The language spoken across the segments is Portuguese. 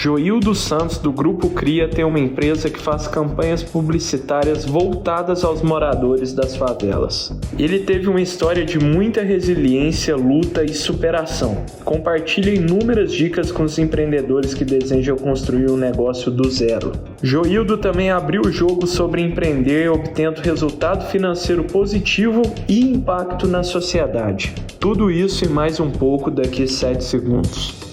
Joildo Santos, do Grupo Cria, tem uma empresa que faz campanhas publicitárias voltadas aos moradores das favelas. Ele teve uma história de muita resiliência, luta e superação. Compartilha inúmeras dicas com os empreendedores que desejam construir um negócio do zero. Joildo também abriu o jogo sobre empreender, obtendo resultado financeiro positivo e impacto na sociedade. Tudo isso e mais um pouco daqui a 7 segundos.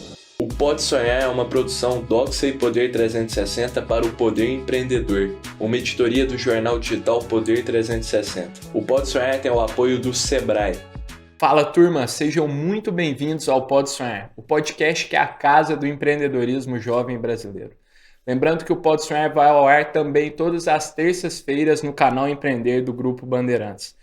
O Pode Sonhar é uma produção Doxa e Poder 360 para o Poder Empreendedor, uma editoria do jornal digital Poder 360. O Pode Sonhar tem o apoio do Sebrae. Fala turma, sejam muito bem-vindos ao Pode Sonhar, o podcast que é a casa do empreendedorismo jovem brasileiro. Lembrando que o Pode Sonhar vai ao ar também todas as terças-feiras no canal Empreender do Grupo Bandeirantes.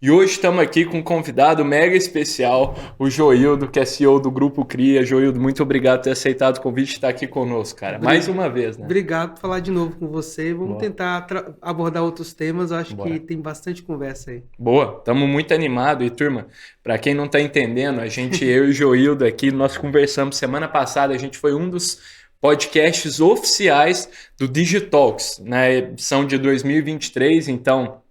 E hoje estamos aqui com um convidado mega especial, o Joildo, que é CEO do Grupo Cria. Joildo, muito obrigado por ter aceitado o convite e estar aqui conosco, cara. Mais uma vez, né? Obrigado por falar de novo com você. Vamos tentar abordar outros temas. Eu acho Bora. que tem bastante conversa aí. Boa, estamos muito animados. E turma, para quem não está entendendo, eu e o Joildo aqui, nós conversamos semana passada, a gente foi um dos podcasts oficiais do Digitalks, na edição de 2023, então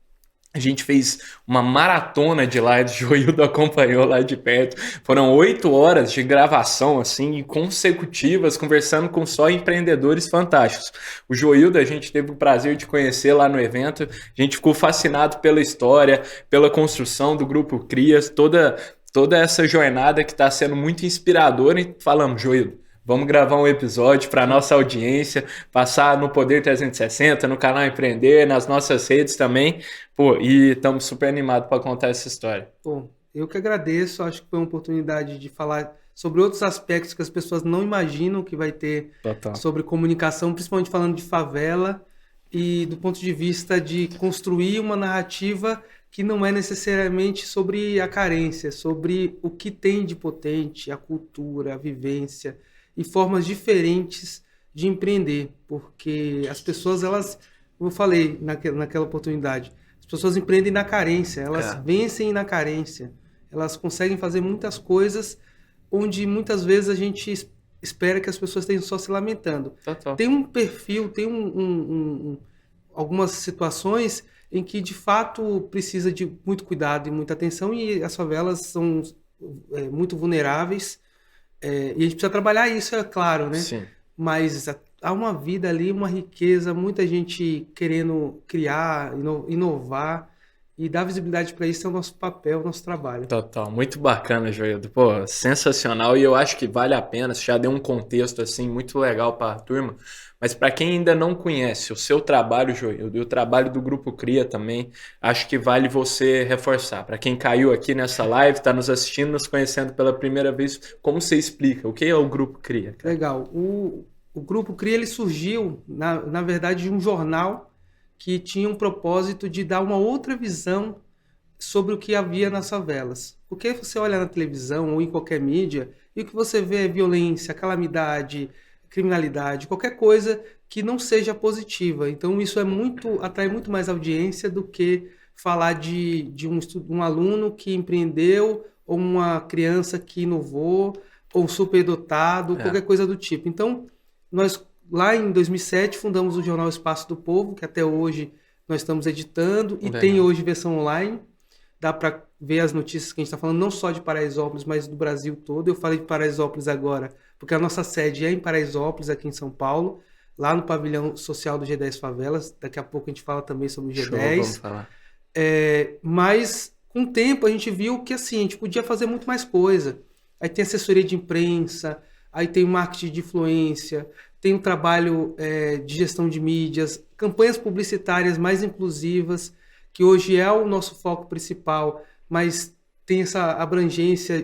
a gente fez uma maratona de lives, o Joildo acompanhou lá de perto. Foram 8 horas de gravação, assim, consecutivas, conversando com só empreendedores fantásticos. O Joildo, a gente teve o prazer de conhecer lá no evento. A gente ficou fascinado pela história, pela construção do Grupo Crias, toda essa jornada que está sendo muito inspiradora. E falamos, Joildo, vamos gravar um episódio para a nossa audiência, passar no Poder 360, no canal Empreender, nas nossas redes também. Pô, e estamos super animados para contar essa história. Bom, eu que agradeço. Acho que foi uma oportunidade de falar sobre outros aspectos que as pessoas não imaginam que vai ter. Total. Sobre comunicação, principalmente falando de favela e do ponto de vista de construir uma narrativa que não é necessariamente sobre a carência, sobre o que tem de potente, a cultura, a vivência e formas diferentes de empreender, porque as pessoas, elas, como eu falei naquela oportunidade, as pessoas empreendem na carência, elas vencem na carência, elas conseguem fazer muitas coisas onde muitas vezes a gente espera que as pessoas estejam só se lamentando. Total. Tem um perfil, tem algumas situações em que de fato precisa de muito cuidado e muita atenção, e as favelas são muito vulneráveis. E a gente precisa trabalhar isso, é claro, né? Sim. Mas há uma vida ali, uma riqueza, muita gente querendo criar, inovar, e dar visibilidade para isso é o nosso papel, o nosso trabalho. Total, muito bacana, Joildo. Pô, sensacional, e eu acho que vale a pena, você já deu um contexto assim muito legal para a turma, mas para quem ainda não conhece o seu trabalho, Joildo, e o trabalho do Grupo Cria também, acho que vale você reforçar. Para quem caiu aqui nessa live, está nos assistindo, nos conhecendo pela primeira vez, como você explica? O que é o Grupo Cria? Cara? Legal. O Grupo Cria, ele surgiu, na verdade, de um jornal que tinha um propósito de dar uma outra visão sobre o que havia nas favelas. Porque você olha na televisão ou em qualquer mídia e o que você vê é violência, calamidade, criminalidade, qualquer coisa que não seja positiva. Então isso atrai muito mais audiência do que falar de um aluno que empreendeu, ou uma criança que inovou, ou um superdotado, qualquer coisa do tipo. Então nós, lá em 2007, fundamos o jornal Espaço do Povo, que até hoje nós estamos editando, e tem hoje versão online. Dá para ver as notícias que a gente está falando, não só de Paraisópolis, mas do Brasil todo. Eu falei de Paraisópolis agora, porque a nossa sede é em Paraisópolis, aqui em São Paulo, lá no pavilhão social do G10 Favelas. Daqui a pouco a gente fala também sobre o G10. Show, vamos falar. Mas com o tempo a gente viu que assim, a gente podia fazer muito mais coisa. Aí tem assessoria de imprensa, aí tem marketing de influência, tem um trabalho de gestão de mídias, campanhas publicitárias mais inclusivas, que hoje é o nosso foco principal, mas tem essa abrangência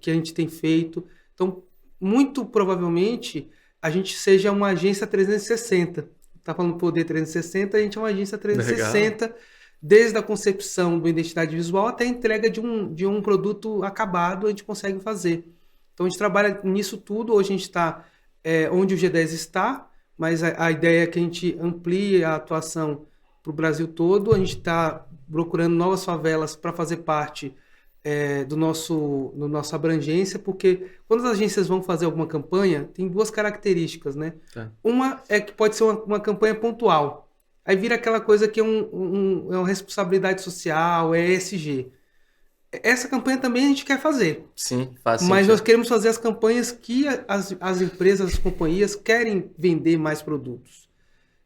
que a gente tem feito. Então, muito provavelmente, a gente seja uma agência 360. Está falando Poder 360, a gente é uma agência 360, legal, desde a concepção da identidade visual até a entrega de um produto acabado, a gente consegue fazer. Então, a gente trabalha nisso tudo. Hoje a gente está onde o G10 está, mas a ideia é que a gente amplie a atuação para o Brasil todo. A gente está procurando novas favelas para fazer parte do nossa abrangência, porque quando as agências vão fazer alguma campanha, tem duas características, né? Tá. Uma é que pode ser uma campanha pontual. Aí vira aquela coisa que é uma responsabilidade social, é ESG. Essa campanha também a gente quer fazer. Sim, faz Mas sentido. nós queremos fazer as campanhas que as empresas, as companhias querem vender mais produtos.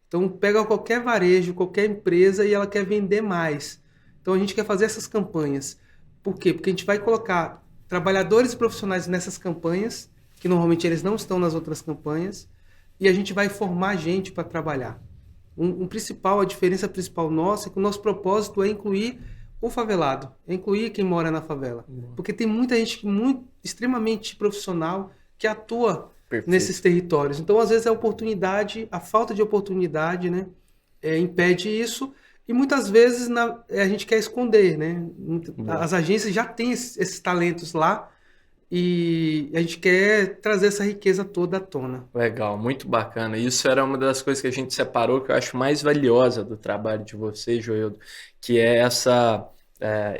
Então pega qualquer varejo, qualquer empresa e ela quer vender mais. Então a gente quer fazer essas campanhas. Por quê? Porque a gente vai colocar trabalhadores e profissionais nessas campanhas, que normalmente eles não estão nas outras campanhas, e a gente vai formar gente para trabalhar. A diferença principal nossa é que o nosso propósito é incluir o favelado, é incluir quem mora na favela. Porque tem muita gente extremamente profissional que atua Perfeito. nesses territórios. Então, às vezes, a falta de oportunidade, né, impede isso. E muitas vezes a gente quer esconder, né? As agências já têm esses talentos lá e a gente quer trazer essa riqueza toda à tona. Legal, muito bacana. Isso era uma das coisas que a gente separou que eu acho mais valiosa do trabalho de vocês, Joildo, que é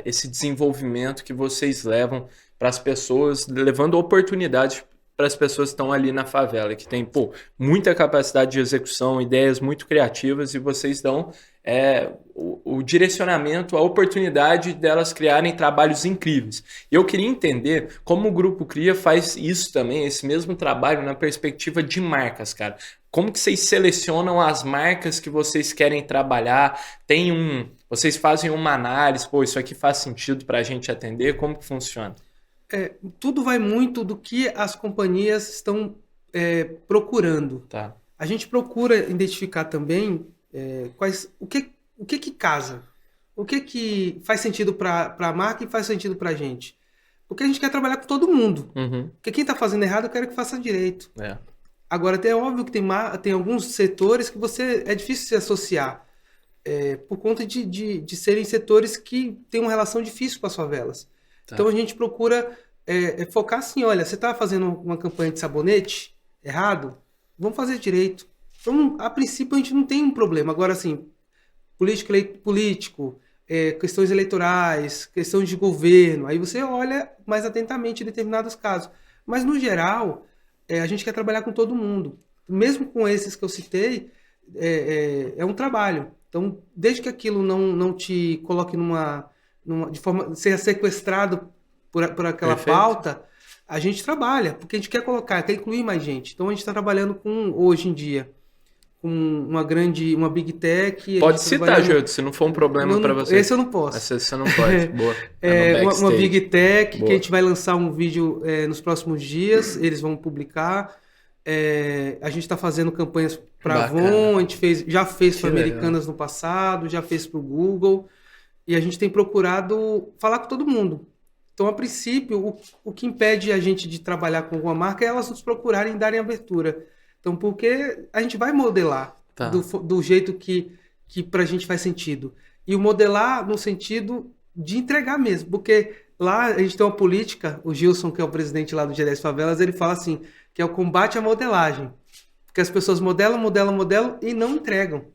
esse desenvolvimento que vocês levam para as pessoas, levando oportunidades para as pessoas que estão ali na favela, que tem muita capacidade de execução, ideias muito criativas, e vocês dão o direcionamento, a oportunidade delas criarem trabalhos incríveis. E eu queria entender como o Grupo Cria faz isso também, esse mesmo trabalho na perspectiva de marcas, cara. Como que vocês selecionam as marcas que vocês querem trabalhar? Vocês fazem uma análise, isso aqui faz sentido para a gente atender? Como que funciona? Tudo vai muito do que as companhias estão procurando. Tá. A gente procura identificar também o que casa, o que faz sentido para a marca e faz sentido para a gente. Porque a gente quer trabalhar com todo mundo. Uhum. Porque quem está fazendo errado, eu quero que faça direito. É. Agora, é óbvio que tem alguns setores que é difícil se associar, por conta de serem setores que têm uma relação difícil com as favelas. Tá. Então a gente procura focar assim, olha, você está fazendo uma campanha de sabonete errado? Vamos fazer direito. Então, a princípio, a gente não tem um problema. Agora, assim, político, questões eleitorais, questões de governo, aí você olha mais atentamente em determinados casos. Mas, no geral, a gente quer trabalhar com todo mundo. Mesmo com esses que eu citei, é um trabalho. Então, desde que aquilo não te coloque de forma ser sequestrado por aquela Perfeito. pauta, a gente trabalha, porque a gente quer incluir mais gente. Então a gente está trabalhando hoje em dia, com uma Big Tech. Pode citar, Joildo, se não for um problema para você. Esse eu não posso. Esse você não pode, boa. Uma Big Tech, boa. que a gente vai lançar um vídeo nos próximos dias, eles vão publicar. A gente está fazendo campanhas para Avon, a gente já fez para Americanas no passado, já fez para o Google. E a gente tem procurado falar com todo mundo. Então, a princípio, o que impede a gente de trabalhar com alguma marca é elas nos procurarem e darem abertura. Então, porque a gente vai modelar do jeito que pra gente faz sentido. E o modelar no sentido de entregar mesmo. Porque lá a gente tem uma política, o Gilson, que é o presidente lá do G10 Favelas, ele fala assim, que é o combate à modelagem. Porque as pessoas modelam e não entregam.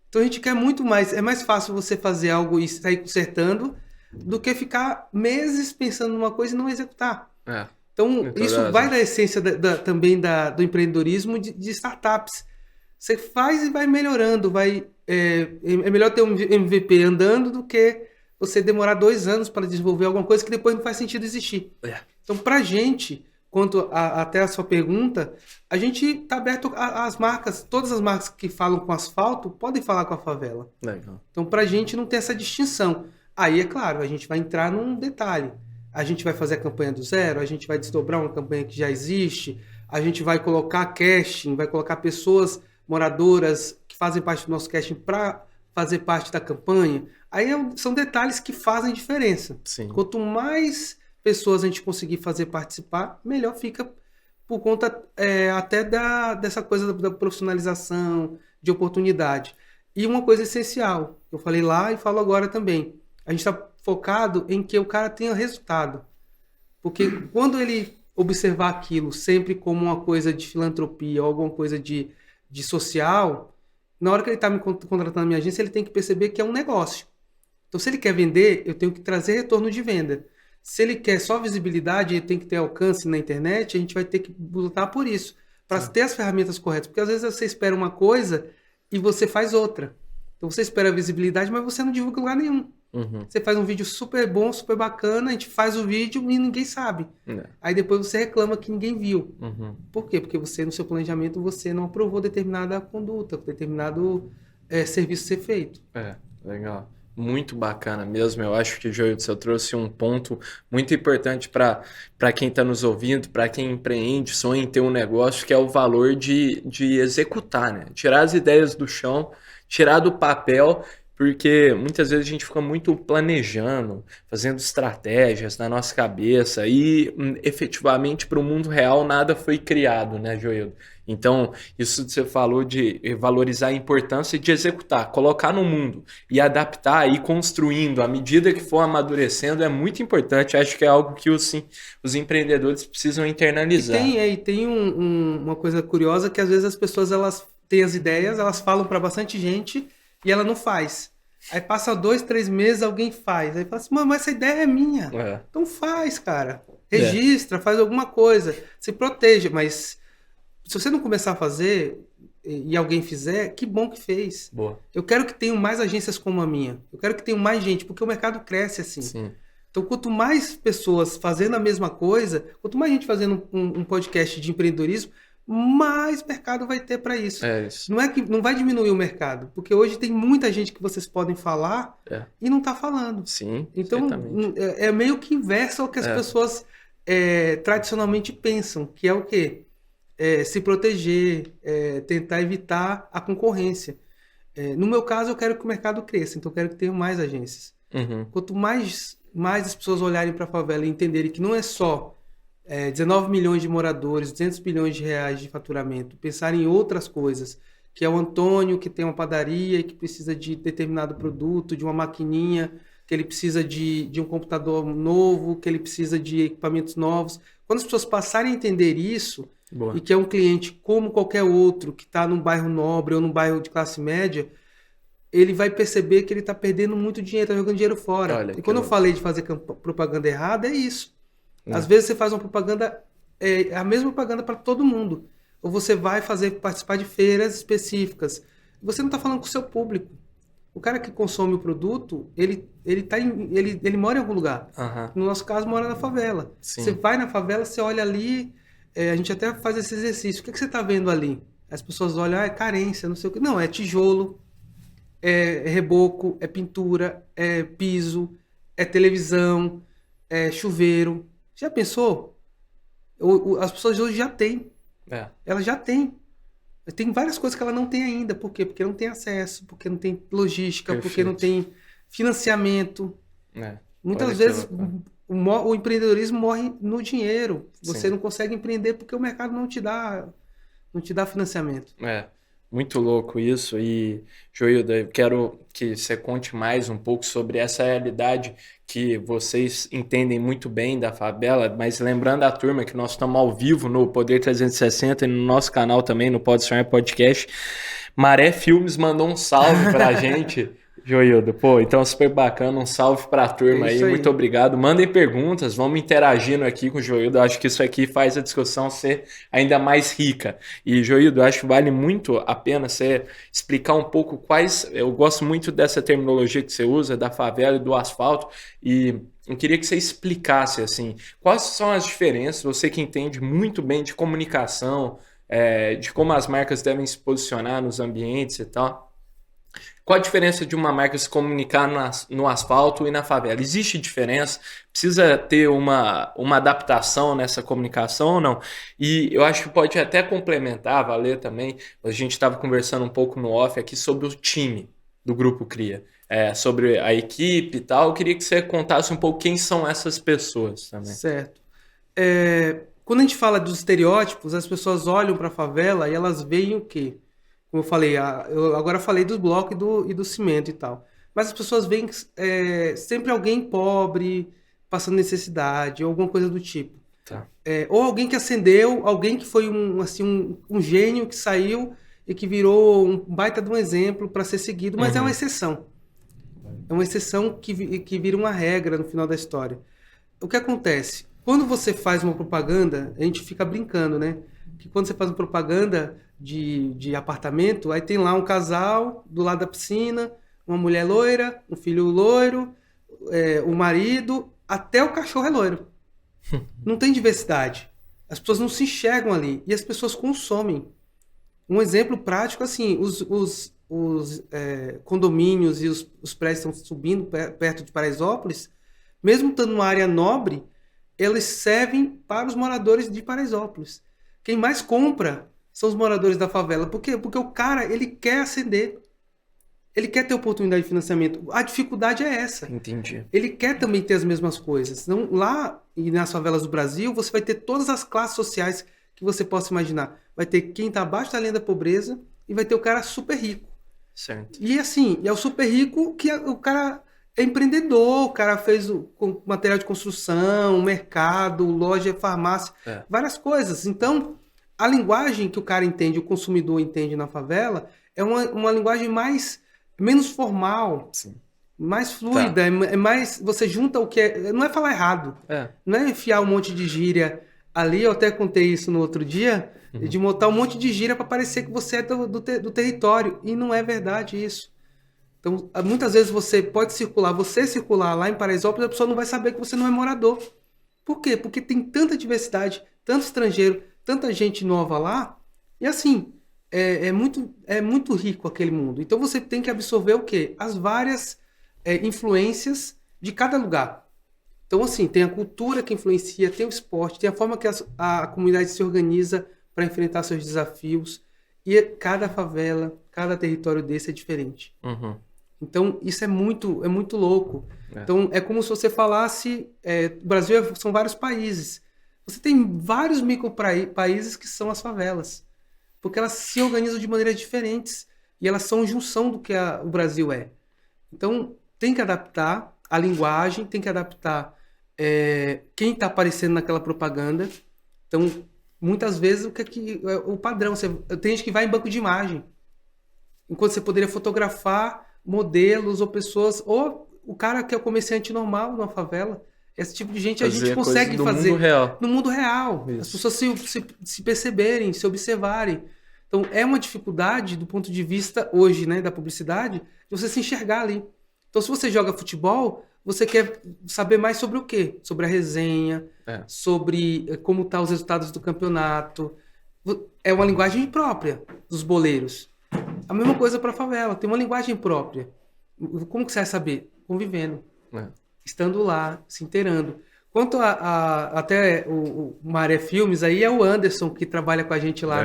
Então a gente quer muito mais. É mais fácil você fazer algo e sair consertando do que ficar meses pensando numa coisa e não executar. Então isso vai da essência também do empreendedorismo de startups. Você faz e vai melhorando. É melhor ter um MVP andando do que você demorar 2 anos para desenvolver alguma coisa que depois não faz sentido existir. Então, pra gente, quanto até a sua pergunta, a gente está aberto às marcas, todas as marcas que falam com asfalto podem falar com a favela. Legal. Então, pra gente não tem essa distinção. Aí, é claro, a gente vai entrar num detalhe. A gente vai fazer a campanha do zero, a gente vai desdobrar uma campanha que já existe, a gente vai colocar casting, vai colocar pessoas moradoras que fazem parte do nosso casting para fazer parte da campanha. Aí são detalhes que fazem diferença. Sim. Quanto mais pessoas a gente conseguir fazer participar, melhor fica por conta até dessa coisa da profissionalização, de oportunidade. E uma coisa essencial, eu falei lá e falo agora também, a gente está focado em que o cara tenha resultado. Porque quando ele observar aquilo sempre como uma coisa de filantropia ou alguma coisa de social, na hora que ele está me contratando na minha agência, ele tem que perceber que é um negócio. Então, se ele quer vender, eu tenho que trazer retorno de venda. Se ele quer só visibilidade, ele tem que ter alcance na internet, a gente vai ter que lutar por isso, para ter as ferramentas corretas. Porque às vezes você espera uma coisa e você faz outra. Então você espera a visibilidade, mas você não divulga em lugar nenhum. Você faz um vídeo super bom, super bacana, a gente faz o vídeo e ninguém sabe. Aí depois você reclama que ninguém viu. Por quê? Porque você, no seu planejamento, você não aprovou determinada conduta, determinado serviço ser feito. Legal. Muito bacana mesmo. Eu acho que, Joildo, você trouxe um ponto muito importante para quem está nos ouvindo, para quem empreende, sonha em ter um negócio, que é o valor de executar, né? Tirar as ideias do chão, tirar do papel, porque muitas vezes a gente fica muito planejando, fazendo estratégias na nossa cabeça e efetivamente para o mundo real nada foi criado, né, Joildo? Então, isso que você falou de valorizar a importância de executar, colocar no mundo e adaptar e construindo à medida que for amadurecendo é muito importante. Acho que é algo que os empreendedores precisam internalizar. E tem uma coisa curiosa que às vezes as pessoas elas têm as ideias, elas falam para bastante gente e ela não faz. Aí passa 2, 3 meses, alguém faz. Aí fala assim, mano, mas essa ideia é minha. Então faz, cara. Registra, faz alguma coisa. Se proteja, mas se você não começar a fazer e alguém fizer, que bom que fez. Boa. Eu quero que tenham mais agências como a minha. Eu quero que tenham mais gente, porque o mercado cresce assim. Sim. Então, quanto mais pessoas fazendo a mesma coisa, quanto mais gente fazendo um podcast de empreendedorismo, mais mercado vai ter para isso. Isso. Não é que não vai diminuir o mercado, porque hoje tem muita gente que vocês podem falar e não está falando. Sim, então é meio que inverso ao que as pessoas tradicionalmente pensam, que é o quê? Se proteger, tentar evitar a concorrência. No meu caso, eu quero que o mercado cresça, então eu quero que tenha mais agências. Quanto mais as pessoas olharem para a favela e entenderem que não é só 19 milhões de moradores, 200 bilhões de reais de faturamento, pensar em outras coisas, que é o Antônio que tem uma padaria e que precisa de determinado produto, de uma maquininha, que ele precisa de um computador novo, que ele precisa de equipamentos novos. Quando as pessoas passarem a entender isso, e que é um cliente como qualquer outro, que está num bairro nobre ou num bairro de classe média, ele vai perceber que ele está perdendo muito dinheiro, está jogando dinheiro fora. E quando eu falei de fazer propaganda errada, é isso. Às vezes você faz uma propaganda, a mesma propaganda para todo mundo. Ou você vai participar de feiras específicas. Você não está falando com o seu público. O cara que consome o produto, ele mora em algum lugar. No nosso caso, mora na favela. Sim. Você vai na favela, você olha ali, a gente até faz esse exercício. O que você está vendo ali? As pessoas olham, é carência, não sei o que. Não, é tijolo, é reboco, é pintura, é piso, é televisão, é chuveiro. Já pensou? As pessoas hoje já têm. Ela já tem. Tem várias coisas que ela não tem ainda. Por quê? Porque não tem acesso, porque não tem logística, porque não tem financiamento. Muitas vezes o empreendedorismo morre no dinheiro. Você não consegue empreender porque o mercado não te dá financiamento. Muito louco isso. E, Joildo, eu quero que você conte mais um pouco sobre essa realidade que vocês entendem muito bem da favela, mas lembrando a turma que nós estamos ao vivo no Poder 360 e no nosso canal também, no Pode Sonhar Podcast. Maré Filmes mandou um salve pra gente. Joildo, então super bacana, um salve pra turma aí, muito obrigado. Mandem perguntas, vamos interagindo aqui com o Joildo, acho que isso aqui faz a discussão ser ainda mais rica. E Joildo, acho que vale muito a pena você explicar um pouco eu gosto muito dessa terminologia que você usa, da favela e do asfalto, e eu queria que você explicasse, assim, quais são as diferenças, você que entende muito bem de comunicação, de como as marcas devem se posicionar nos ambientes e tal. Qual a diferença de uma marca se comunicar no asfalto e na favela? Existe diferença? Precisa ter uma adaptação nessa comunicação ou não? E eu acho que pode até complementar, valer também. A gente estava conversando um pouco no off aqui sobre o time do Grupo Cria, sobre a equipe e tal. Eu queria que você contasse um pouco quem são essas pessoas também. Certo. Quando a gente fala dos estereótipos, as pessoas olham para a favela e elas veem o quê? Como eu falei, eu agora falei dos blocos e do cimento e tal. Mas as pessoas veem sempre alguém pobre, passando necessidade, ou alguma coisa do tipo. Ou alguém que ascendeu, alguém que foi um gênio que saiu e que virou um baita de um exemplo para ser seguido, mas é uma exceção. É uma exceção que vira uma regra no final da história. o que acontece? Quando você faz uma propaganda, a gente fica brincando, né? Que quando você faz uma propaganda de apartamento, aí tem lá um casal do lado da piscina, uma mulher loira, um filho loiro, o marido, até o cachorro é loiro. Não tem diversidade. As pessoas não se enxergam ali e as pessoas consomem. Um exemplo prático, assim, os condomínios e os prédios estão subindo perto de Paraisópolis, mesmo estando numa área nobre, eles servem para os moradores de Paraisópolis. Quem mais compra são os moradores da favela. Por quê? Porque o cara, ele quer ascender. Ele quer ter oportunidade de financiamento. A dificuldade é essa. Entendi. Ele quer também ter as mesmas coisas. Então, lá e nas favelas do Brasil, você vai ter todas as classes sociais que você possa imaginar. Vai ter quem está abaixo da linha da pobreza e vai ter o cara super rico. Certo. E assim, é o super rico que o cara é empreendedor, o cara fez com material de construção, mercado, loja, farmácia, várias coisas. Então, a linguagem que o cara entende, o consumidor entende na favela, é uma linguagem menos formal, Sim. mais fluida, é mais... Você junta o que é... Não é falar errado, não é enfiar um monte de gíria ali. Eu até contei isso no outro dia, de montar um monte de gíria para parecer que você é do território. E não é verdade isso. Então, muitas vezes você circular lá em Paraisópolis, a pessoa não vai saber que você não é morador. Por quê? Porque tem tanta diversidade, tanto estrangeiro, tanta gente nova lá, e assim, é muito rico aquele mundo. Então você tem que absorver o quê? As várias influências de cada lugar. Então, assim, tem a cultura que influencia, tem o esporte, tem a forma que a comunidade se organiza para enfrentar seus desafios, e cada favela, cada território desse é diferente. Então, isso é muito louco. Então, é como se você falasse... o Brasil são vários países. Você tem vários micropaíses que são as favelas. Porque elas se organizam de maneiras diferentes. E elas são junção do que o Brasil é. Então, tem que adaptar a linguagem, tem que adaptar quem está aparecendo naquela propaganda. Então, muitas vezes, o padrão... Tem gente que vai em banco de imagem. Enquanto você poderia fotografar modelos ou pessoas, ou o cara que é o comerciante normal numa favela. Esse tipo de gente a gente consegue fazer no mundo real. Isso. As pessoas se perceberem, se observarem. Então é uma dificuldade do ponto de vista hoje, né, da publicidade, de você se enxergar ali. Então se você joga futebol, você quer saber mais sobre o quê? Sobre a resenha, sobre como estão os resultados do campeonato. É uma linguagem própria dos boleiros. A mesma coisa para a favela, tem uma linguagem própria. Como que você vai saber? Convivendo. Estando lá, se inteirando. Quanto até o Maré Filmes, aí é o Anderson, que trabalha com a gente lá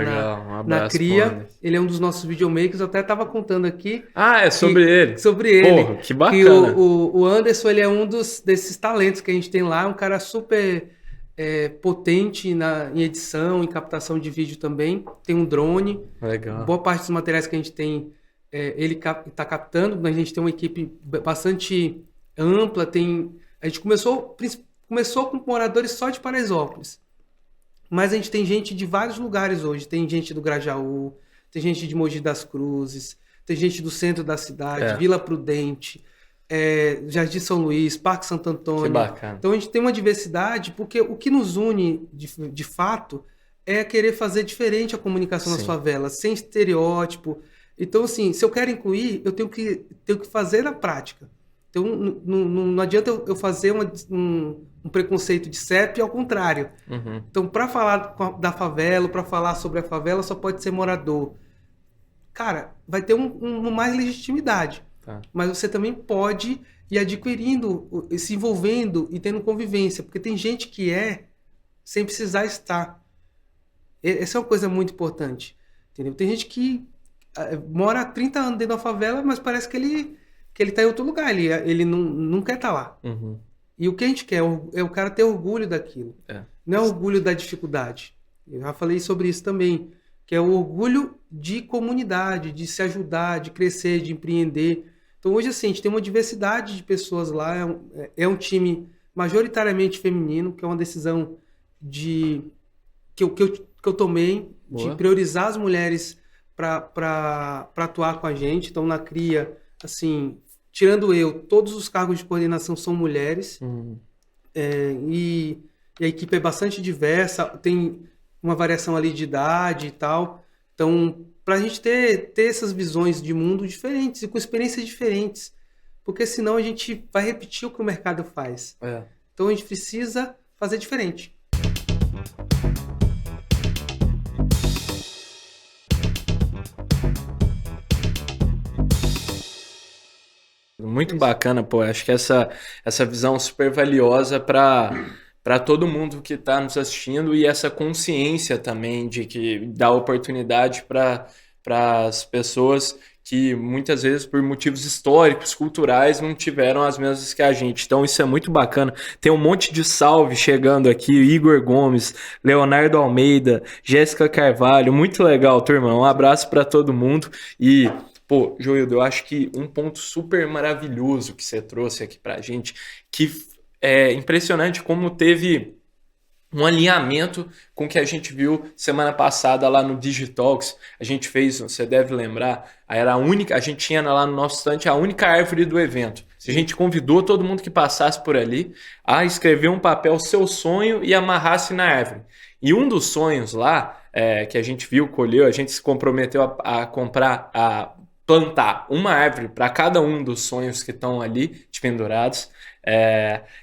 na Cria. Ele é um dos nossos videomakers, eu até estava contando aqui. É sobre ele. Sobre ele. Porra, que bacana. Que o Anderson, ele é um desses talentos que a gente tem lá, um cara super potente em edição, em captação de vídeo também. Tem um drone. Legal. Boa parte dos materiais que a gente tem, ele está captando, mas a gente tem uma equipe bastante ampla. A gente começou com moradores só de Paraisópolis, mas a gente tem gente de vários lugares hoje. Tem gente do Grajaú, tem gente de Mogi das Cruzes, tem gente do centro da cidade, Vila Prudente, Jardim São Luís, Parque Santo Antônio. Que bacana. Então a gente tem uma diversidade, porque o que nos une de fato é querer fazer diferente a comunicação nas favelas, sem estereótipo. Então, assim, se eu quero incluir, eu tenho que fazer na prática. Então, não adianta eu fazer um preconceito de CEP, ao contrário. Então, para falar da favela, para falar sobre a favela, só pode ser morador. Cara, vai ter mais legitimidade. Mas você também pode ir adquirindo, se envolvendo e tendo convivência. Porque tem gente que sem precisar estar. Essa é uma coisa muito importante. Entendeu? Tem gente que mora há 30 anos dentro da favela, mas parece que ele está em outro lugar. Ele não quer estar lá. E o que a gente quer é o cara ter orgulho daquilo. Não é orgulho da dificuldade. Eu já falei sobre isso também. Que é o orgulho de comunidade, de se ajudar, de crescer, de empreender. Então hoje, assim, a gente tem uma diversidade de pessoas lá. É um time majoritariamente feminino, que é uma decisão que eu tomei. Boa. De priorizar as mulheres para atuar com a gente. Então, na Cria, assim, tirando eu, todos os cargos de coordenação são mulheres. E a equipe é bastante diversa, tem uma variação ali de idade e tal. Então, para a gente ter essas visões de mundo diferentes e com experiências diferentes, porque senão a gente vai repetir o que o mercado faz. Então, a gente precisa fazer diferente. Muito bacana, pô. Acho que essa visão super valiosa para todo mundo que está nos assistindo e essa consciência também de que dá oportunidade para as pessoas que muitas vezes por motivos históricos, culturais, não tiveram as mesmas que a gente. Então isso é muito bacana. Tem um monte de salve chegando aqui, Igor Gomes, Leonardo Almeida, Jéssica Carvalho, muito legal, turma. Um abraço para todo mundo e... Pô, Joildo, eu acho que um ponto super maravilhoso que você trouxe aqui pra gente, que é impressionante como teve um alinhamento com o que a gente viu semana passada lá no Digitalks. A gente fez, você deve lembrar, era a única, a gente tinha lá no nosso stand a única árvore do evento. A gente convidou todo mundo que passasse por ali a escrever um papel seu sonho e amarrasse na árvore. E um dos sonhos lá, que a gente viu, colheu, a gente se comprometeu a comprar, plantar uma árvore para cada um dos sonhos que estão ali pendurados.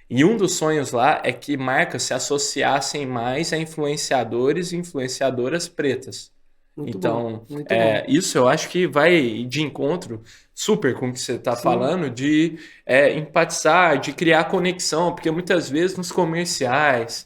E um dos sonhos lá é que marcas se associassem mais a influenciadores e influenciadoras pretas. Muito então, bom, muito isso eu acho que vai de encontro super com o que você está falando, de empatizar, de criar conexão, porque muitas vezes nos comerciais...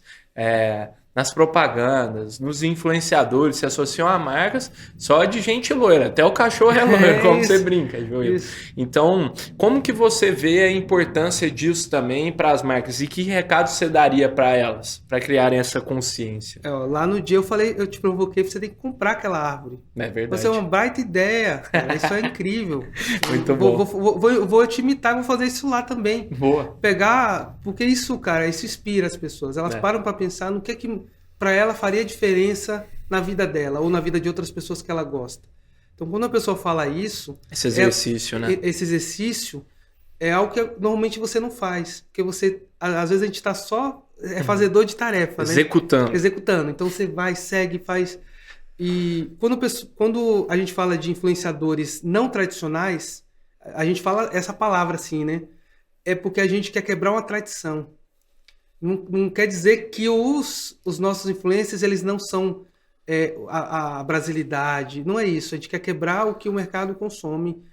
nas propagandas, nos influenciadores se associam a marcas só de gente loira, até o cachorro é loiro, como isso, você brinca, Joel. Então, como que você vê a importância disso também para as marcas e que recado você daria para elas, para criarem essa consciência? Lá no dia eu te provoquei, você tem que comprar aquela árvore. É verdade. Você é uma baita ideia, cara, isso é incrível. Muito bom. Vou te imitar, vou fazer isso lá também. Boa. Porque isso, cara, isso inspira as pessoas. Elas param para pensar no que para ela faria diferença na vida dela ou na vida de outras pessoas que ela gosta. Então, quando a pessoa fala isso... Esse exercício, né? Esse exercício é algo que normalmente você não faz. Porque às vezes a gente está só fazedor de tarefa, né? Executando. Então, você vai, segue, faz... E quando a gente fala de influenciadores não tradicionais, a gente fala essa palavra assim, né? É porque a gente quer quebrar uma tradição. Não quer dizer que os nossos influencers eles não são a brasilidade. Não é isso. A gente quer quebrar o que o mercado consome.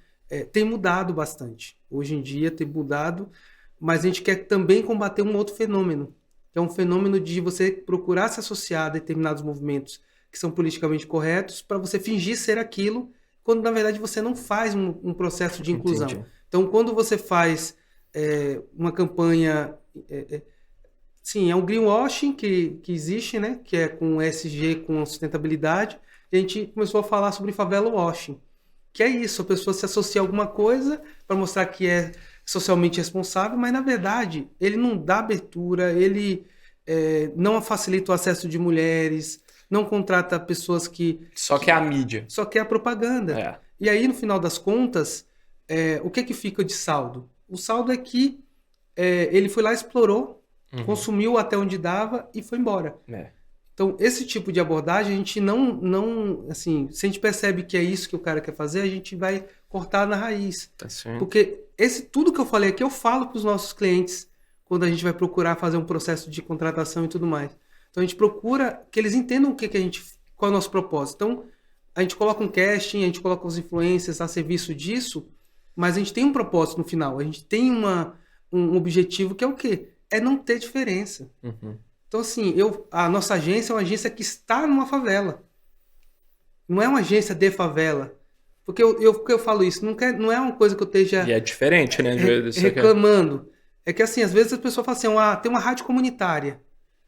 Tem mudado bastante. Hoje em dia tem mudado, mas a gente quer também combater um outro fenômeno, que é um fenômeno de você procurar se associar a determinados movimentos que são politicamente corretos para você fingir ser aquilo, quando na verdade você não faz um processo de inclusão. Entendi. Então, quando você faz uma campanha... Sim, é um greenwashing que existe, né? Que é com ESG, com sustentabilidade. E a gente começou a falar sobre favela washing, que é isso, a pessoa se associa a alguma coisa para mostrar que é socialmente responsável, mas na verdade ele não dá abertura, ele não facilita o acesso de mulheres, não contrata pessoas que... Só que é a mídia. Só que é a propaganda. E aí, no final das contas, o que fica de saldo? O saldo é que ele foi lá, explorou, consumiu até onde dava e foi embora. Então, esse tipo de abordagem, a gente não assim, se a gente percebe que é isso que o cara quer fazer, a gente vai cortar na raiz. Tá certo. Porque tudo que eu falei aqui, eu falo para os nossos clientes quando a gente vai procurar fazer um processo de contratação e tudo mais. Então, a gente procura que eles entendam qual é o nosso propósito. Então, a gente coloca um casting, a gente coloca os influencers a serviço disso, mas a gente tem um propósito no final. A gente tem um objetivo que é o quê? É não ter diferença. Então, assim, a nossa agência é uma agência que está numa favela. Não é uma agência de favela. Porque eu falo isso, não é uma coisa que eu esteja... E é diferente, né? reclamando. É que, assim, às vezes as pessoas falam assim, tem uma rádio comunitária.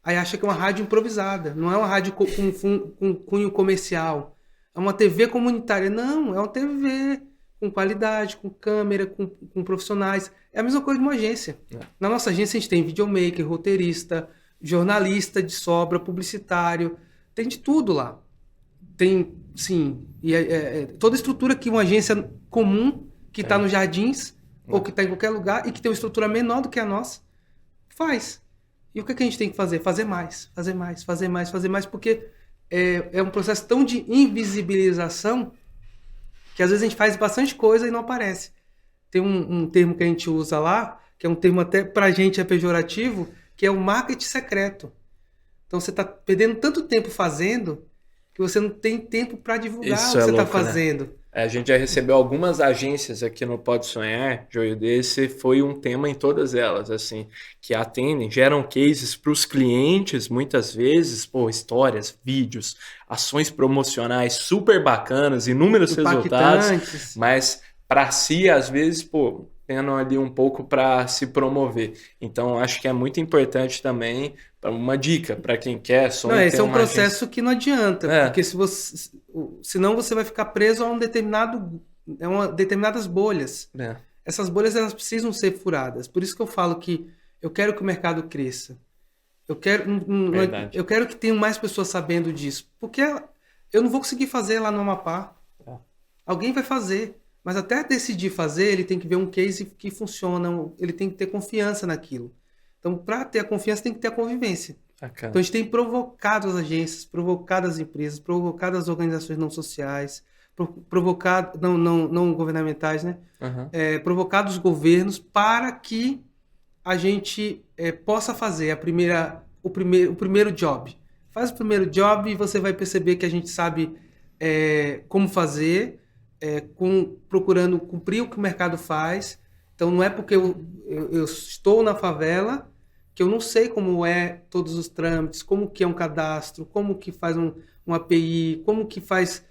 Aí acha que é uma rádio improvisada. Não é uma rádio com cunho comercial. É uma TV comunitária. Não, é uma TV com qualidade, com câmera, com profissionais. É a mesma coisa de uma agência. Na nossa agência a gente tem videomaker, roteirista, jornalista de sobra, publicitário. Tem de tudo lá. Tem, sim, toda a estrutura que uma agência comum, que está nos Jardins, ou que está em qualquer lugar, e que tem uma estrutura menor do que a nossa, faz. E o que a gente tem que fazer? Fazer mais, fazer mais, fazer mais, fazer mais, porque é um processo tão de invisibilização que às vezes a gente faz bastante coisa e não aparece. Tem um termo que a gente usa lá, que é um termo até pra gente é pejorativo, que é o marketing secreto. Então você está perdendo tanto tempo fazendo que você não tem tempo para divulgar Isso o que é você está louco, né? fazendo. A gente já recebeu algumas agências aqui no Pode Sonhar, Joio, desse foi um tema em todas elas, assim, que atendem, geram cases para os clientes, muitas vezes, pô, histórias, vídeos, ações promocionais super bacanas, inúmeros resultados, Impactantes. mas para si, às vezes, pô, tendo ali um pouco para se promover. Então, acho que é muito importante também, uma dica para quem quer, Não, sonha esse ter é um uma agência. processo que não adianta, É. porque senão você vai ficar preso a determinadas bolhas. É. Essas bolhas elas precisam ser furadas. Por isso que eu falo que eu quero que o mercado cresça. Verdade. Eu quero que tenham mais pessoas sabendo disso, porque eu não vou conseguir fazer lá no Amapá. É. Alguém vai fazer, mas até decidir fazer, ele tem que ver um case que funciona, ele tem que ter confiança naquilo. Então, para ter a confiança, tem que ter a convivência. Bacana. Então, a gente tem provocado as agências, provocado as empresas, provocado as organizações não sociais, provocado, não governamentais, né? Uhum. Provocado os governos para que a gente possa fazer o primeiro job. Faz o primeiro job e você vai perceber que a gente sabe como fazer, procurando cumprir o que o mercado faz. Então, não é porque eu estou na favela que eu não sei como é todos os trâmites, como que é um cadastro, como que faz um API, como que faz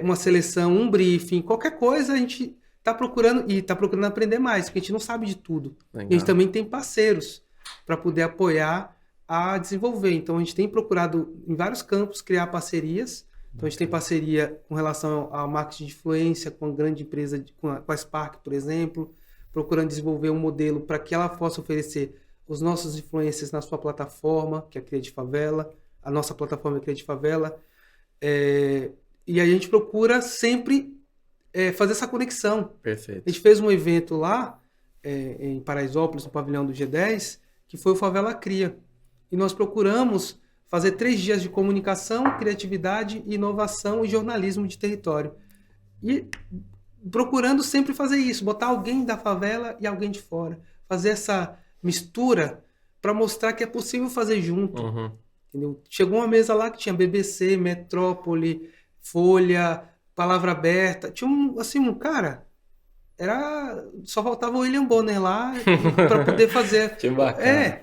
uma seleção, um briefing, qualquer coisa a gente está procurando e está procurando aprender mais, porque a gente não sabe de tudo. Legal. E a gente também tem parceiros para poder apoiar a desenvolver. Então a gente tem procurado em vários campos criar parcerias. Então a gente tem parceria com relação ao marketing de influência com a grande empresa, com a Spark, por exemplo, procurando desenvolver um modelo para que ela possa oferecer os nossos influencers na sua plataforma, que é a Cria de Favela, a nossa plataforma é a Cria de Favela. E a gente procura sempre fazer essa conexão. Perfeito. A gente fez um evento lá, em Paraisópolis, no pavilhão do G10, que foi o Favela Cria. E nós procuramos fazer 3 dias de comunicação, criatividade, inovação e jornalismo de território. E procurando sempre fazer isso, botar alguém da favela e alguém de fora. Fazer essa mistura para mostrar que é possível fazer junto. Uhum. Entendeu? Chegou uma mesa lá que tinha BBC, Metrópole, Folha, Palavra Aberta. Tinha um cara, só faltava o William Bonner lá para poder fazer. Que bacana.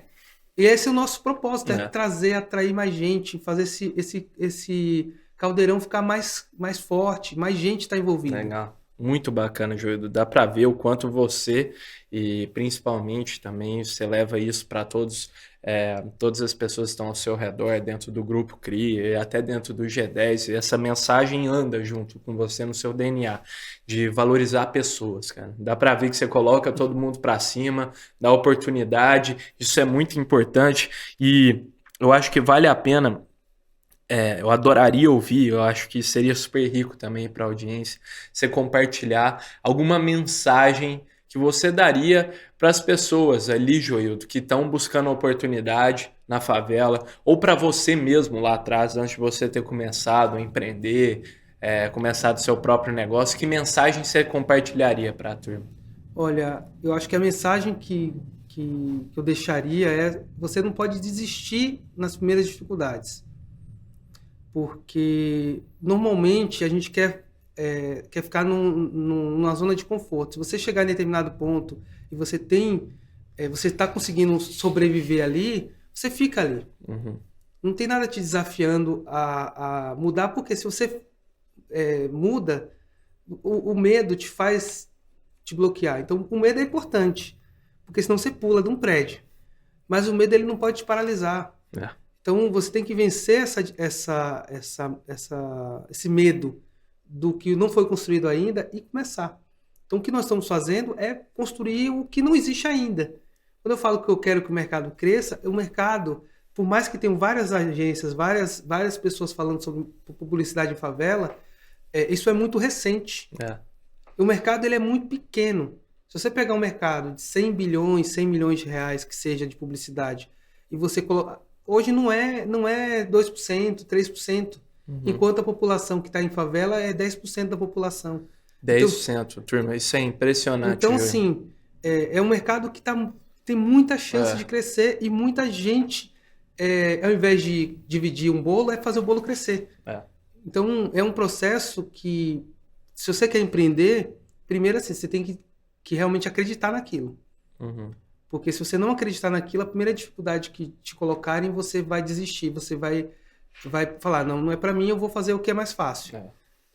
E esse é o nosso propósito, trazer, atrair mais gente, fazer esse caldeirão ficar mais forte, mais gente está envolvida. Legal. Muito bacana, Joildo. Dá para ver o quanto você e principalmente também você leva isso para todas as pessoas que estão ao seu redor, dentro do grupo CRIA e até dentro do G10. E essa mensagem anda junto com você no seu DNA, de valorizar pessoas, cara. Dá para ver que você coloca todo mundo para cima, dá oportunidade. Isso é muito importante e eu acho que vale a pena. Eu adoraria ouvir, eu acho que seria super rico também para a audiência, você compartilhar alguma mensagem que você daria para as pessoas ali, Joildo, que estão buscando oportunidade na favela, ou para você mesmo lá atrás, antes de você ter começado a empreender, começado seu próprio negócio, que mensagem você compartilharia para a turma? Olha, eu acho que a mensagem que eu deixaria é: você não pode desistir nas primeiras dificuldades. Porque normalmente a gente quer ficar numa zona de conforto. Se você chegar em determinado ponto e você está conseguindo sobreviver ali, você fica ali. Uhum. Não tem nada te desafiando a mudar, porque se você muda, o medo te faz te bloquear. Então o medo é importante, porque senão você pula de um prédio. Mas o medo ele não pode te paralisar. Então você tem que vencer esse medo do que não foi construído ainda e começar. Então o que nós estamos fazendo é construir o que não existe ainda. Quando eu falo que eu quero que o mercado cresça, o mercado, por mais que tenham várias agências, várias pessoas falando sobre publicidade em favela, isso é muito recente. O mercado ele é muito pequeno. Se você pegar um mercado de 100 milhões de reais que seja de publicidade, e você coloca... Hoje não é 2%, 3%, enquanto a população que está em favela é 10% da população. 10%, turma, isso é impressionante. Então, assim, é um mercado que tem muita chance de crescer e muita gente, ao invés de dividir um bolo, é fazer o bolo crescer. Então, é um processo que, se você quer empreender, primeiro assim, você tem que realmente acreditar naquilo. Porque se você não acreditar naquilo, a primeira dificuldade que te colocarem, você vai desistir, você vai falar, não é para mim, eu vou fazer o que é mais fácil.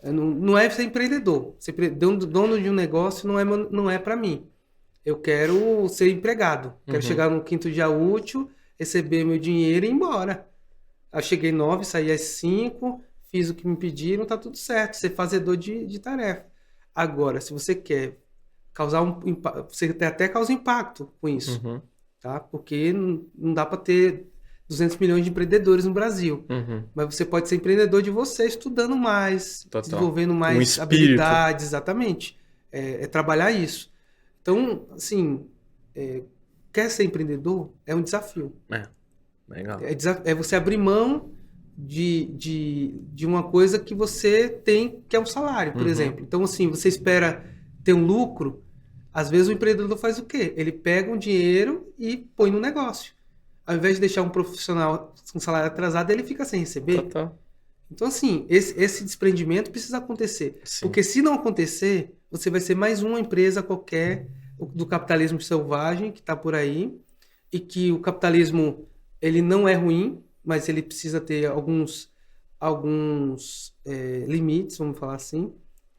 Não é ser empreendedor. Ser dono de um negócio não é para mim. Eu quero ser empregado. Quero chegar no 5º dia útil, receber meu dinheiro e ir embora. Eu cheguei 9, saí às 5, fiz o que me pediram, tá tudo certo. Ser fazedor de tarefa. Agora, se você quer causar você até causa impacto com isso. Tá? Porque não dá para ter 200 milhões de empreendedores no Brasil. Mas você pode ser empreendedor de você, estudando mais, desenvolvendo mais habilidades, exatamente. É trabalhar isso. Então, assim, quer ser empreendedor? É um desafio. Legal. É você abrir mão de uma coisa que você tem, que é um salário, por exemplo. Então, assim, você espera ter um lucro, às vezes o empreendedor faz o quê? Ele pega um dinheiro e põe no negócio. Ao invés de deixar um profissional com salário atrasado, ele fica sem receber. Então, assim, esse desprendimento precisa acontecer. Porque se não acontecer, você vai ser mais uma empresa qualquer do capitalismo selvagem que está por aí, e que o capitalismo, ele não é ruim, mas ele precisa ter alguns limites, vamos falar assim.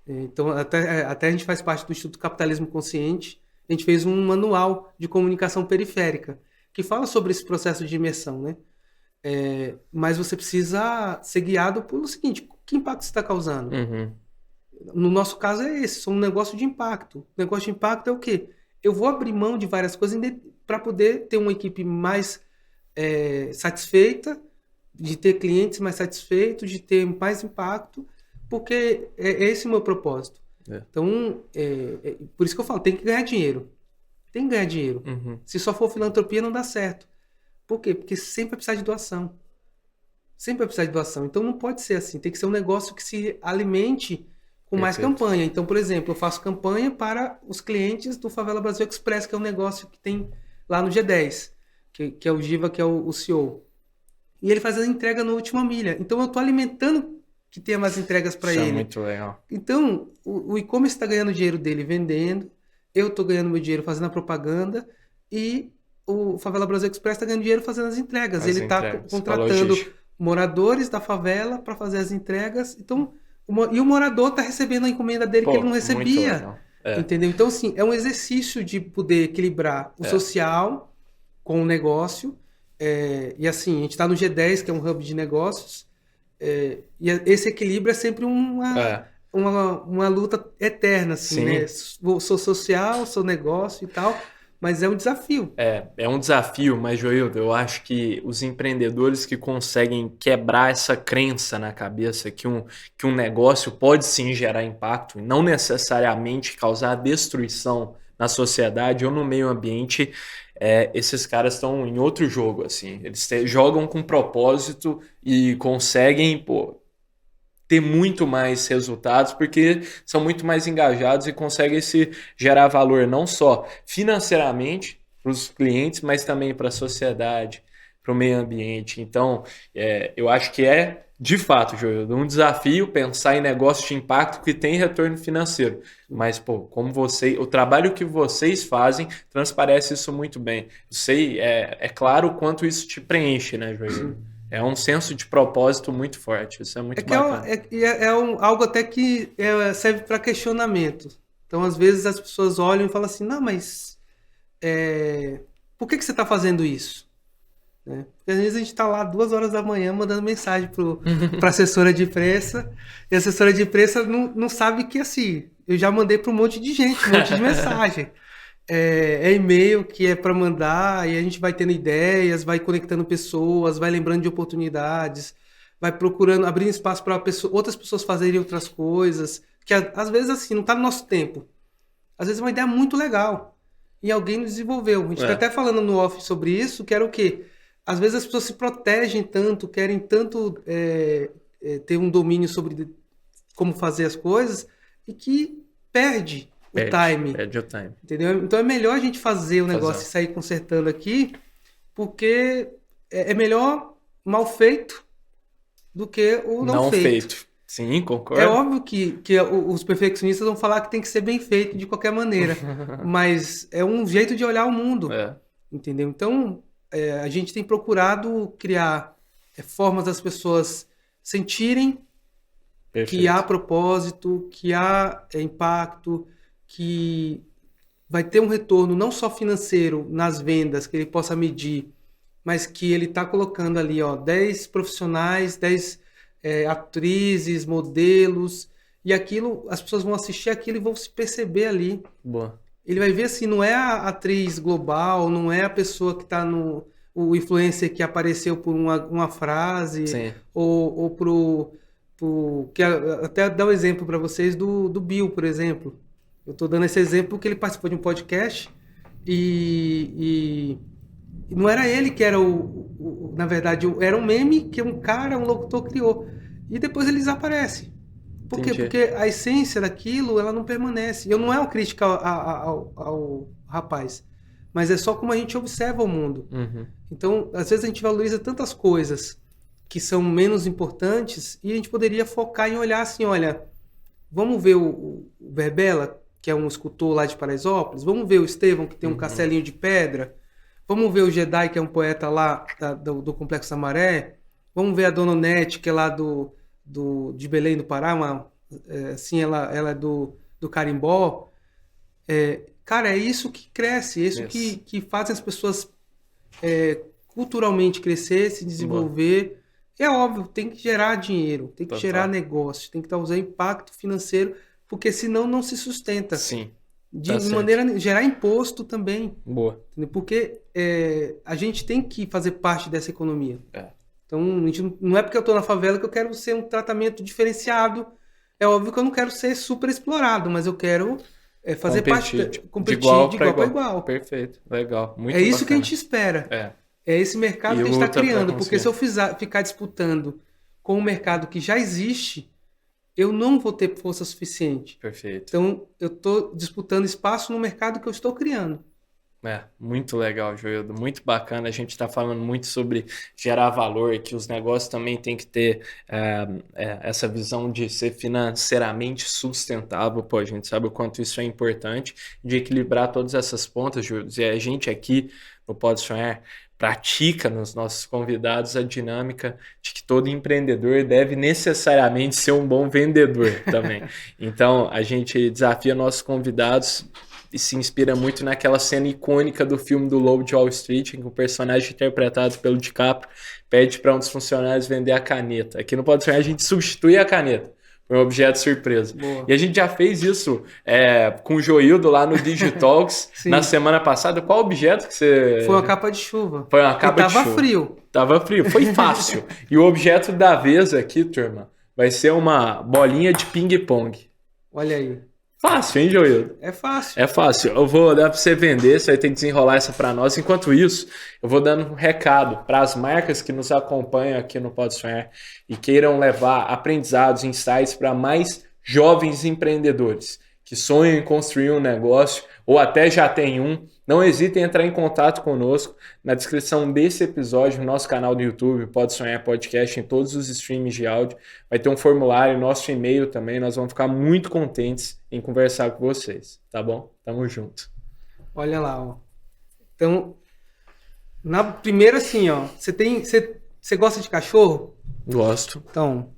Então, até a gente faz parte do Instituto Capitalismo Consciente. A gente fez um manual de comunicação periférica que fala sobre esse processo de imersão, né? Mas você precisa ser guiado pelo seguinte: que impacto você está causando? No nosso caso é esse, sou um negócio de impacto. O negócio de impacto é o quê? Eu vou abrir mão de várias coisas para poder ter uma equipe mais satisfeita, de ter clientes mais satisfeitos, de ter mais impacto, porque é esse o meu propósito. Então, por isso que eu falo, tem que ganhar dinheiro. Tem que ganhar dinheiro. Se só for filantropia, não dá certo. Por quê? Porque sempre vai precisar de doação. Sempre vai precisar de doação. Então, não pode ser assim. Tem que ser um negócio que se alimente com mais campanha. Então, por exemplo, eu faço campanha para os clientes do Favela Brasil Express, que é um negócio que tem lá no G10, que é o Giva, que é o CEO. E ele faz a entrega no Última Milha. Então, eu estou alimentando que tenha mais entregas para ele. Isso é muito legal. Então, o e-commerce está ganhando dinheiro dele vendendo, eu estou ganhando meu dinheiro fazendo a propaganda, e o Favela Brasil Express está ganhando dinheiro fazendo as entregas. Ele está contratando moradores da favela para fazer as entregas. Então, e o morador está recebendo a encomenda dele que ele não recebia. Entendeu? Então, assim, é um exercício de poder equilibrar o social com o negócio. E assim, a gente está no G10, que é um hub de negócios. E esse equilíbrio é sempre uma luta eterna, assim, né? Sou social, sou negócio e tal, mas é um desafio. É um desafio, mas, Joildo, eu acho que os empreendedores que conseguem quebrar essa crença na cabeça que um negócio pode sim gerar impacto e não necessariamente causar destruição na sociedade ou no meio ambiente, esses caras estão em outro jogo, assim. Eles jogam com propósito e conseguem, ter muito mais resultados porque são muito mais engajados e conseguem gerar valor não só financeiramente para os clientes, mas também para a sociedade, para o meio ambiente. Então, eu acho que de fato, Joildo, um desafio pensar em negócios de impacto que tem retorno financeiro. Mas, como o trabalho que vocês fazem transparece isso muito bem. Eu sei, claro o quanto isso te preenche, né, Joildo? É um senso de propósito muito forte. Isso é muito bacana. Algo até que serve para questionamento. Então, às vezes, as pessoas olham e falam assim, não, mas por que você está fazendo isso? Porque às vezes a gente está lá 2 horas da manhã mandando mensagem para a assessora de imprensa, e a assessora de imprensa não sabe que, assim, eu já mandei para um monte de gente, um monte de mensagem. E-mail que é para mandar, e a gente vai tendo ideias, vai conectando pessoas, vai lembrando de oportunidades, vai procurando, abrindo espaço para outras pessoas fazerem outras coisas, que às vezes, assim, não está no nosso tempo. Às vezes é uma ideia muito legal, e alguém nos desenvolveu. A gente está até falando no off sobre isso, que era o quê? às vezes as pessoas se protegem tanto, querem tanto ter um domínio sobre como fazer as coisas e que perde o time. Perde o time. Entendeu? Então é melhor a gente fazer o negócio e sair consertando aqui, porque é melhor mal feito do que o não feito. Sim, concordo. É óbvio que os perfeccionistas vão falar que tem que ser bem feito de qualquer maneira, mas é um jeito de olhar o mundo, entendeu? Então, a gente tem procurado criar formas das pessoas sentirem que há propósito, que há impacto, que vai ter um retorno não só financeiro nas vendas, que ele possa medir, mas que ele está colocando ali 10 profissionais, 10 atrizes, modelos, e aquilo, as pessoas vão assistir aquilo e vão se perceber ali. Boa. Ele vai ver assim, não é a atriz global, não é a pessoa que está o influencer que apareceu por uma frase, ou que até dar um exemplo para vocês do Bill, por exemplo. Eu estou dando esse exemplo porque ele participou de um podcast e não era ele que era na verdade, era um meme que um locutor criou. E depois ele desaparece. Por quê? Porque a essência daquilo, ela não permanece. Eu não é uma crítica ao rapaz, mas é só como a gente observa o mundo. Uhum. Então, às vezes a gente valoriza tantas coisas que são menos importantes e a gente poderia focar em olhar assim, olha, vamos ver o Berbela, que é um escultor lá de Paraisópolis, vamos ver o Estevão, que tem um castelinho de pedra, vamos ver o Jedi, que é um poeta lá do Complexo da Maré, vamos ver a Dona Onete, que é lá de Belém do Pará, assim, ela é do Carimbó. Cara, é isso que cresce, é isso que faz as pessoas culturalmente crescer, se desenvolver. É óbvio, tem que gerar dinheiro, tem que gerar negócio, tem que usando impacto financeiro, porque senão não se sustenta. Sim. De maneira gerar imposto também. Boa. Porque a gente tem que fazer parte dessa economia. Então, não é porque eu estou na favela que eu quero ser um tratamento diferenciado. É óbvio que eu não quero ser super explorado, mas eu quero fazer competir de igual para igual. Perfeito, legal. Muito isso bacana. Que a gente espera. É esse mercado que a gente está criando. Porque se eu ficar disputando com um mercado que já existe, eu não vou ter força suficiente. Perfeito. Então, eu estou disputando espaço no mercado que eu estou criando. Muito legal, Joildo. Muito bacana. A gente está falando muito sobre gerar valor, que os negócios também têm que ter essa visão de ser financeiramente sustentável. Pô, a gente sabe o quanto isso é importante, de equilibrar todas essas pontas, Joildo. E a gente aqui no Pode Sonhar pratica nos nossos convidados a dinâmica de que todo empreendedor deve necessariamente ser um bom vendedor também. Então, a gente desafia nossos convidados e se inspira muito naquela cena icônica do filme do Lobo de Wall Street, em que o personagem interpretado pelo DiCaprio pede para um dos funcionários vender a caneta. Aqui no Pode Sonhar a gente substitui a caneta por um objeto surpresa. Boa. E a gente já fez isso com o Joildo lá no Digitalks na semana passada. Qual objeto que você... Foi uma capa de chuva. Foi uma capa de chuva. Tava frio. Tava frio, foi fácil. E o objeto da vez aqui, turma, vai ser uma bolinha de ping-pong. Olha aí. Fácil, hein, Joildo? É fácil. É fácil. Eu vou dar para você vender, você vai ter que desenrolar essa para nós. Enquanto isso, eu vou dando um recado para as marcas que nos acompanham aqui no Pode Sonhar e queiram levar aprendizados, insights para mais jovens empreendedores que sonham em construir um negócio ou até já tem um. Não hesitem em entrar em contato conosco. Na descrição desse episódio, no nosso canal do YouTube, Pode Sonhar Podcast, em todos os streams de áudio, vai ter um formulário, nosso e-mail também. Nós vamos ficar muito contentes em conversar com vocês, tá bom? Tamo junto. Olha lá, ó. Então, na primeira assim, ó, você gosta de cachorro? Gosto. Então,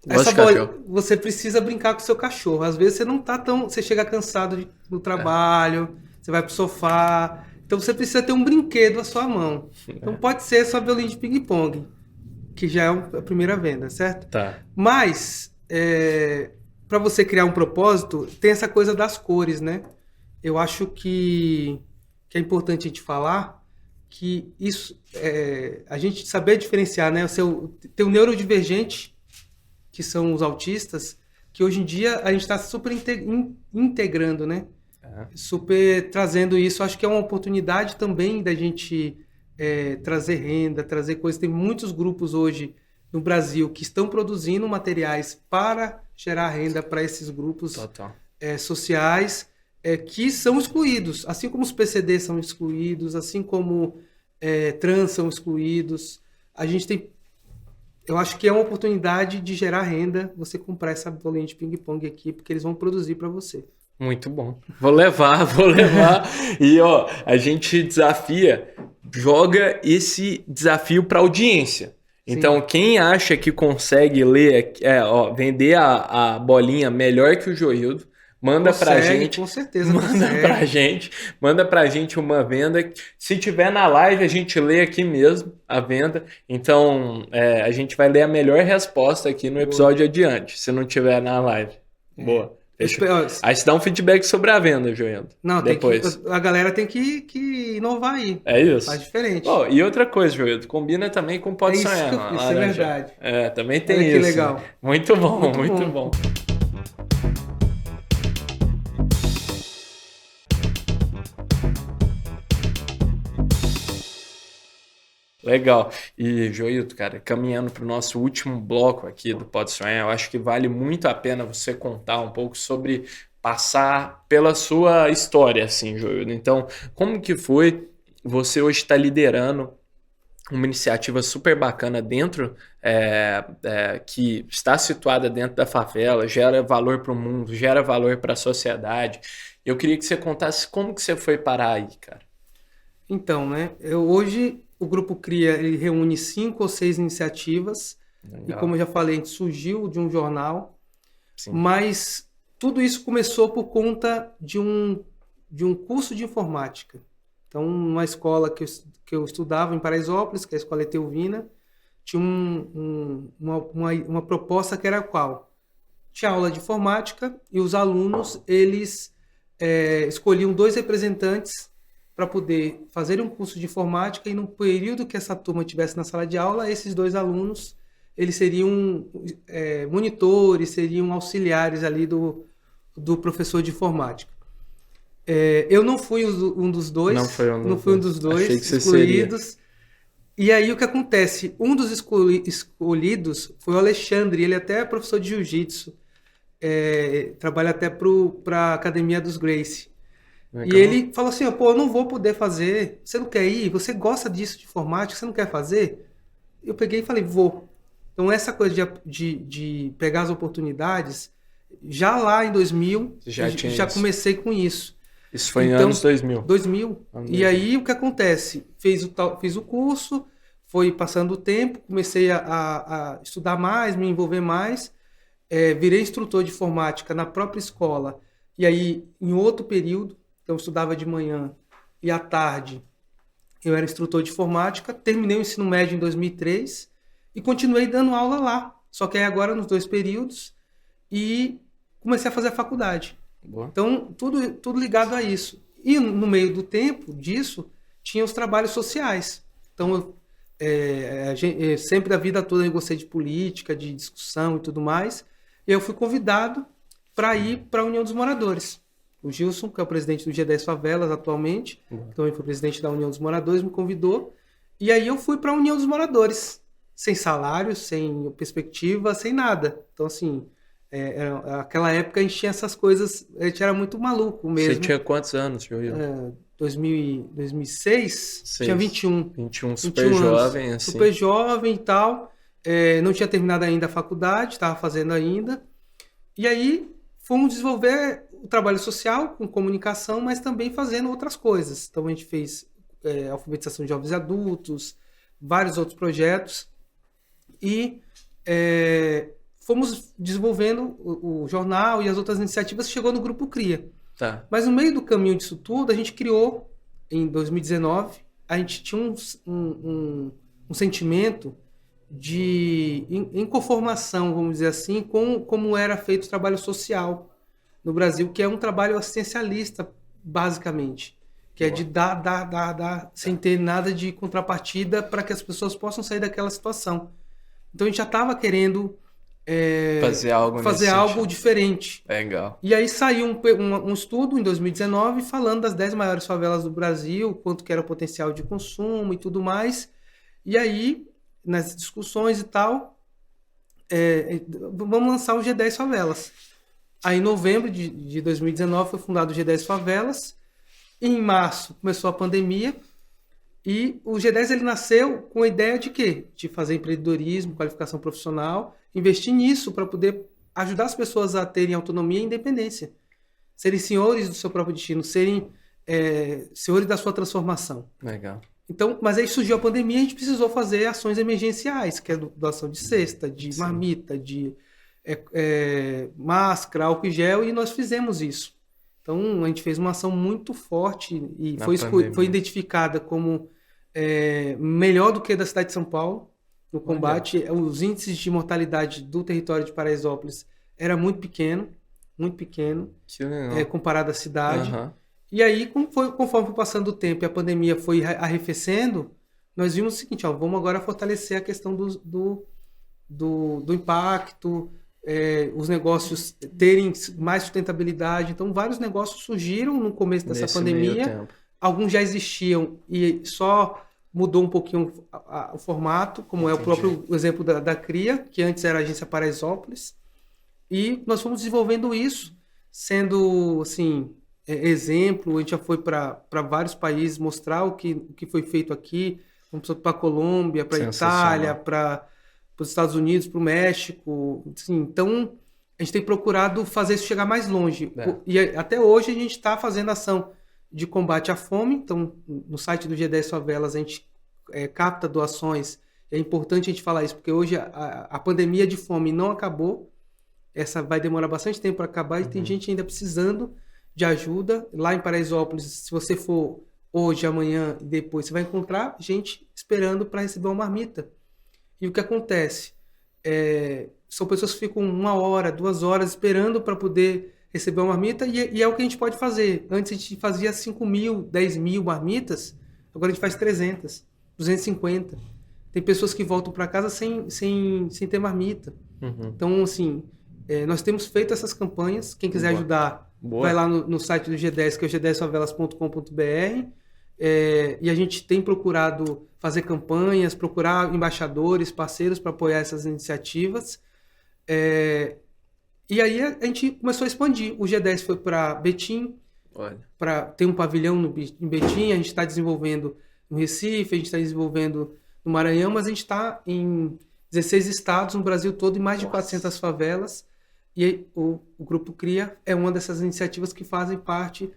Gosto de cachorro. Você precisa brincar com o seu cachorro. Às vezes você não tá você chega cansado no trabalho, você vai pro sofá, então você precisa ter um brinquedo à sua mão. Então pode ser sua bolinha de ping-pong, que já é a primeira venda, certo? Tá. Mas, para você criar um propósito, tem essa coisa das cores, né? Eu acho que é importante a gente falar que isso, a gente saber diferenciar, né? Tem o neurodivergente, que são os autistas, que hoje em dia a gente está super integrando, né? Super trazendo isso. Acho que é uma oportunidade também da gente trazer renda, trazer coisas. Tem muitos grupos hoje no Brasil que estão produzindo materiais para gerar renda para esses grupos sociais que são excluídos, assim como os PCD são excluídos, assim como trans são excluídos. A gente tem, eu acho que é uma oportunidade de gerar renda, você comprar essa bolinha de ping-pong aqui, porque eles vão produzir para você. Muito bom. Vou levar. E, ó, a gente desafia, joga esse desafio para audiência. Então, quem acha que consegue ler, vender a bolinha melhor que o Joildo, manda pra gente. Com certeza. Manda pra gente uma venda. Se tiver na live, a gente lê aqui mesmo a venda. Então, a gente vai ler a melhor resposta aqui no episódio adiante, se não tiver na live. Boa. Aí você dá um feedback sobre a venda, Joildo. Não, depois. A galera tem que inovar aí. É isso. Faz diferente. E outra coisa, Joildo, combina também com Pode Sonhar. Isso é verdade. Também tem Olha isso. Que legal. Muito bom. Legal. E, Joildo, cara, caminhando para o nosso último bloco aqui do Pode Sonhar, eu acho que vale muito a pena você contar um pouco sobre passar pela sua história, assim, Joildo. Então, como que foi? Você hoje está liderando uma iniciativa super bacana dentro, que está situada dentro da favela, gera valor para o mundo, gera valor para a sociedade. Eu queria que você contasse como que você foi parar aí, cara. Então, né, hoje o Grupo CRIA ele reúne 5 ou 6 iniciativas. Legal. E como eu já falei, a gente surgiu de um jornal, sim, mas tudo isso começou por conta de um curso de informática. Então, uma escola que eu estudava em Paraisópolis, que é a Escola Etelvina, tinha uma proposta que era qual? Tinha aula de informática e os alunos, eles escolhiam 2 representantes para poder fazer um curso de informática, e no período que essa turma estivesse na sala de aula, esses 2 alunos, eles seriam monitores, seriam auxiliares ali do professor de informática. Eu não fui um dos 2, não fui um dos 2 excluídos. E aí o que acontece? Um dos escolhidos foi o Alexandre, ele até é professor de jiu-jitsu, trabalha até para a Academia dos Gracie. E ele falou assim, eu não vou poder fazer, você não quer ir? Você gosta disso de informática, você não quer fazer? Eu peguei e falei, vou. Então essa coisa de pegar as oportunidades, já lá em 2000, já comecei com isso. Isso foi em anos 2000. 2000. E aí o que acontece? Fiz o curso, foi passando o tempo, comecei a estudar mais, me envolver mais, virei instrutor de informática na própria escola, e aí em outro período, então eu estudava de manhã e à tarde eu era instrutor de informática, terminei o ensino médio em 2003 e continuei dando aula lá, só que aí agora nos 2 períodos, e comecei a fazer a faculdade. Boa. Então, tudo ligado a isso. E no meio do tempo disso, tinha os trabalhos sociais. Então, sempre da vida toda eu gostei de política, de discussão e tudo mais. E eu fui convidado para ir para a União dos Moradores. O Gilson, que é o presidente do G10 Favelas atualmente, então ele foi presidente da União dos Moradores, me convidou. E aí eu fui para a União dos Moradores, sem salário, sem perspectiva, sem nada. Então, assim, aquela época a gente tinha essas coisas, a gente era muito maluco mesmo. Você tinha quantos anos, Joildo? 2006, tinha 21. 21, super jovem, assim. Super jovem e tal. Não tinha terminado ainda a faculdade, estava fazendo ainda. E aí fomos desenvolver o trabalho social com comunicação, mas também fazendo outras coisas. Então a gente fez alfabetização de jovens e adultos, vários outros projetos. E fomos desenvolvendo o jornal e as outras iniciativas, chegou no Grupo CRIA. Tá. Mas no meio do caminho disso tudo, a gente criou, em 2019, a gente tinha um sentimento de inconformação, vamos dizer assim, com como era feito o trabalho social no Brasil, que é um trabalho assistencialista, basicamente, que é de dar, sem ter nada de contrapartida para que as pessoas possam sair daquela situação. Então a gente já estava querendo fazer algo fazer nesse algo sentido. diferente. Legal. E aí saiu um estudo em 2019 falando das 10 maiores favelas do Brasil, quanto que era o potencial de consumo e tudo mais. E aí, nas discussões e tal, vamos lançar o G10 Favelas. Aí, em novembro de 2019, foi fundado o G10 Favelas. Em março, começou a pandemia. E o G10 ele nasceu com a ideia de quê? De fazer empreendedorismo, qualificação profissional, investir nisso para poder ajudar as pessoas a terem autonomia e independência. Serem senhores do seu próprio destino, serem senhores da sua transformação. Legal. Então, mas aí surgiu a pandemia e a gente precisou fazer ações emergenciais, que é doação de cesta, de marmita, de máscara, álcool e gel, e nós fizemos isso. Então, a gente fez uma ação muito forte e foi identificada como melhor do que a da cidade de São Paulo no combate. Os índices de mortalidade do território de Paraisópolis era muito pequeno, comparado à cidade. Uhum. E aí, conforme foi passando o tempo e a pandemia foi arrefecendo, nós vimos o seguinte, vamos agora fortalecer a questão do impacto, os negócios terem mais sustentabilidade. Então, vários negócios surgiram no começo dessa pandemia. Alguns já existiam e só mudou um pouquinho o formato, como é o próprio exemplo da CRIA, que antes era a Agência Paraisópolis. E nós fomos desenvolvendo isso, sendo, assim, exemplo. A gente já foi para vários países mostrar o que foi feito aqui. Vamos para a Colômbia, para a Itália, para os Estados Unidos, para o México. Assim, então, a gente tem procurado fazer isso chegar mais longe. E até hoje a gente está fazendo ação de combate à fome. Então, no site do G10 Favelas, a gente capta doações. É importante a gente falar isso, porque hoje a pandemia de fome não acabou. Essa vai demorar bastante tempo para acabar e tem gente ainda precisando de ajuda. Lá em Paraisópolis, se você for hoje, amanhã e depois, você vai encontrar gente esperando para receber uma marmita. E o que acontece? São pessoas que ficam 1 hora, 2 horas esperando para poder receber uma marmita e é o que a gente pode fazer. Antes a gente fazia 5.000, 10.000 marmitas, agora a gente faz 300, 250. Tem pessoas que voltam para casa sem ter marmita. Então, assim, nós temos feito essas campanhas. Quem quiser ajudar, vai lá no site do G10, que é o g10favelas.com.br. E a gente tem procurado fazer campanhas, procurar embaixadores, parceiros para apoiar essas iniciativas. E aí a gente começou a expandir. O G10 foi para Betim, para ter um pavilhão em Betim. A gente está desenvolvendo no Recife, a gente está desenvolvendo no Maranhão, mas a gente está em 16 estados no Brasil todo e mais de 400 favelas. E o Grupo CRIA é uma dessas iniciativas que fazem parte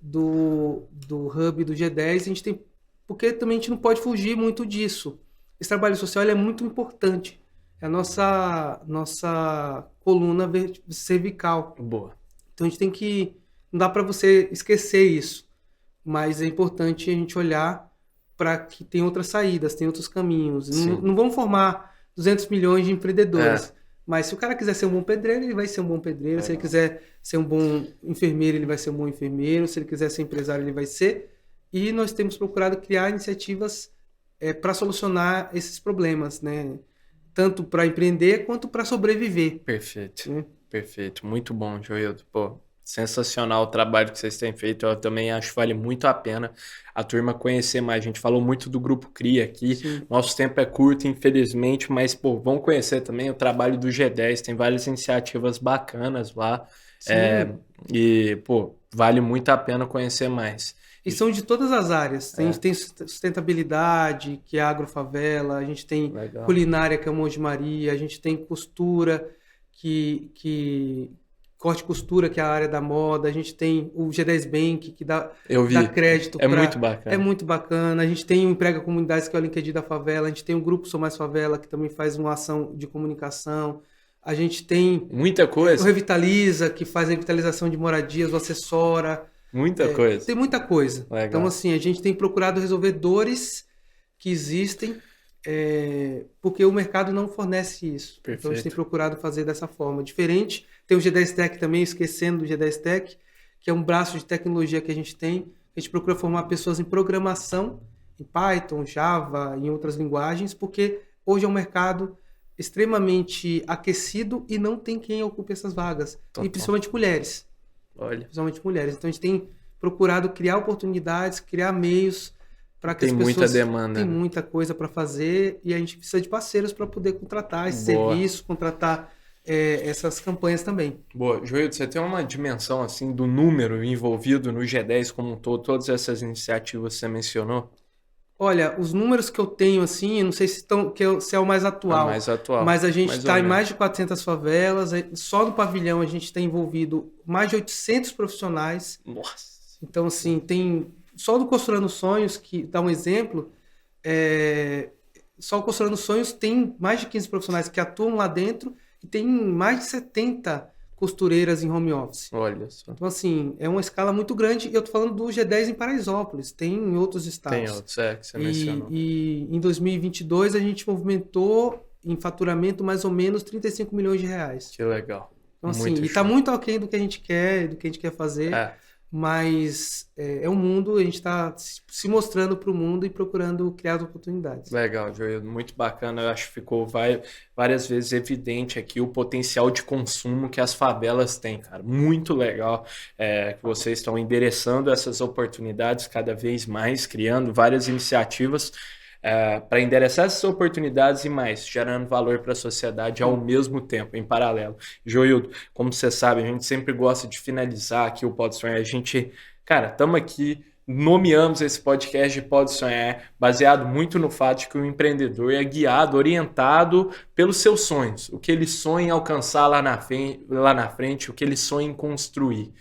do hub do G10. A gente tem, porque também a gente não pode fugir muito disso. Esse trabalho social é muito importante. É a nossa coluna cervical. Boa. Então a gente tem que... Não dá para você esquecer isso. Mas é importante a gente olhar para que tem outras saídas, tem outros caminhos. Não vamos formar 200 milhões de empreendedores. Mas se o cara quiser ser um bom pedreiro, ele vai ser um bom pedreiro. Se ele quiser ser um bom enfermeiro, ele vai ser um bom enfermeiro. Se ele quiser ser empresário, ele vai ser. E nós temos procurado criar iniciativas para solucionar esses problemas, né? Tanto para empreender quanto para sobreviver. Perfeito. Perfeito. Muito bom, Joildo. Pô, sensacional o trabalho que vocês têm feito. Eu também acho que vale muito a pena a turma conhecer mais. A gente falou muito do Grupo CRIA aqui. Sim. Nosso tempo é curto, infelizmente, mas, pô, vão conhecer também o trabalho do G10. Tem várias iniciativas bacanas lá. E, pô, vale muito a pena conhecer mais. E são de todas as áreas. A gente tem sustentabilidade, que é a agrofavela. A gente tem culinária, que é o Monte Maria. A gente tem costura, corte e costura, que é a área da moda. A gente tem o G10 Bank, que dá crédito. Muito bacana. É muito bacana. A gente tem o Emprega Comunidades, que é o LinkedIn da favela. A gente tem o Grupo Sou Mais Favela, que também faz uma ação de comunicação. A gente tem... Muita coisa. O Revitaliza, que faz a revitalização de moradias, o Acessora. Muita coisa. Tem muita coisa. Legal. Então, assim, a gente tem procurado resolver dores que existem, porque o mercado não fornece isso. Perfeito. Então, a gente tem procurado fazer dessa forma. Diferente, tem o G10 Tech também, esquecendo do G10 Tech, que é um braço de tecnologia que a gente tem. A gente procura formar pessoas em programação, em Python, Java, em outras linguagens, porque hoje é um mercado extremamente aquecido e não tem quem ocupe essas vagas. Total. E principalmente mulheres. Olha, Principalmente mulheres. Então a gente tem procurado criar oportunidades, criar meios para que tem as pessoas... muita demanda. Tem né? muita coisa para fazer e a gente precisa de parceiros para poder contratar esse Boa. serviço, contratar essas campanhas também. Boa, Joildo, você tem uma dimensão assim do número envolvido no G10 como um todo, todas essas iniciativas que você mencionou? Olha, os números que eu tenho, assim, eu não sei se é o mais atual, A mais atual. mas a gente mais está ou em menos. mais de 400 favelas, só no pavilhão a gente está envolvido mais de 800 profissionais. Nossa. Então, assim, tem só do Costurando Sonhos, que dá um exemplo, só o Costurando Sonhos tem mais de 15 profissionais que atuam lá dentro e tem mais de 70 costureiras em home office. Olha só. Então, assim, é uma escala muito grande. E eu tô falando do G10 em Paraisópolis, tem em outros estados. Tem outros, que você mencionou. E em 2022 a gente movimentou em faturamento mais ou menos 35 milhões de reais. Que legal. Então, assim, Muito e tá show. muito aquém do que a gente quer, do que a gente quer fazer. Mas é um mundo, a gente está se mostrando para o mundo e procurando criar oportunidades. Legal, Joildo, muito bacana. Eu acho que ficou várias vezes evidente aqui o potencial de consumo que as favelas têm, cara. Muito legal que vocês estão endereçando essas oportunidades cada vez mais, criando várias iniciativas para endereçar essas oportunidades e mais, gerando valor para a sociedade ao mesmo tempo, em paralelo. Joildo, como você sabe, a gente sempre gosta de finalizar aqui o Pode Sonhar. A gente, cara, estamos aqui, nomeamos esse podcast de Pode Sonhar, baseado muito no fato de que o empreendedor é guiado, orientado pelos seus sonhos, o que ele sonha em alcançar lá na frente, o que ele sonha em construir.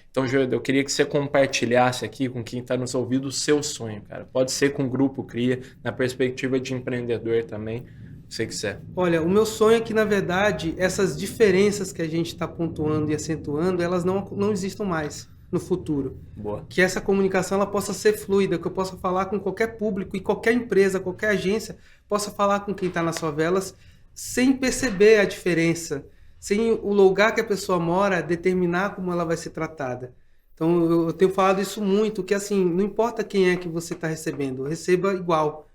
Então, Joildo, eu queria que você compartilhasse aqui com quem está nos ouvindo o seu sonho, cara. Pode ser com o Grupo Cria, na perspectiva de empreendedor também, se você quiser. Olha, o meu sonho é que, na verdade, essas diferenças que a gente está pontuando e acentuando, elas não existam mais no futuro. Boa. Que essa comunicação ela possa ser fluida, que eu possa falar com qualquer público e qualquer empresa, qualquer agência, possa falar com quem está nas favelas sem perceber a diferença, sem o lugar que a pessoa mora determinar como ela vai ser tratada. Então, eu tenho falado isso muito, que assim, não importa quem é que você está recebendo, receba igual.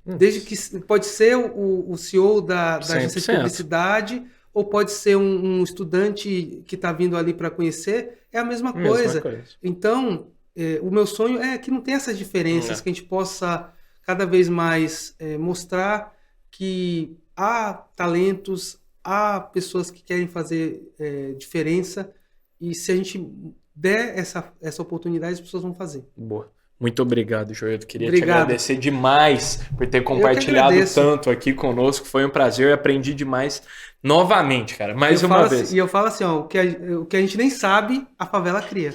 Desde que pode ser o CEO da agência de publicidade, ou pode ser um estudante que está vindo ali para conhecer, é a mesma coisa. Então, o meu sonho é que não tenha essas diferenças, que a gente possa cada vez mais mostrar que há talentos, há pessoas que querem fazer diferença, e se a gente der essa oportunidade, as pessoas vão fazer. Boa. Muito obrigado, Joildo. Queria te agradecer demais por ter compartilhado tanto aqui conosco. Foi um prazer, eu aprendi demais novamente, cara. Mais uma vez. E eu falo assim, ó, o que a gente nem sabe, a favela cria.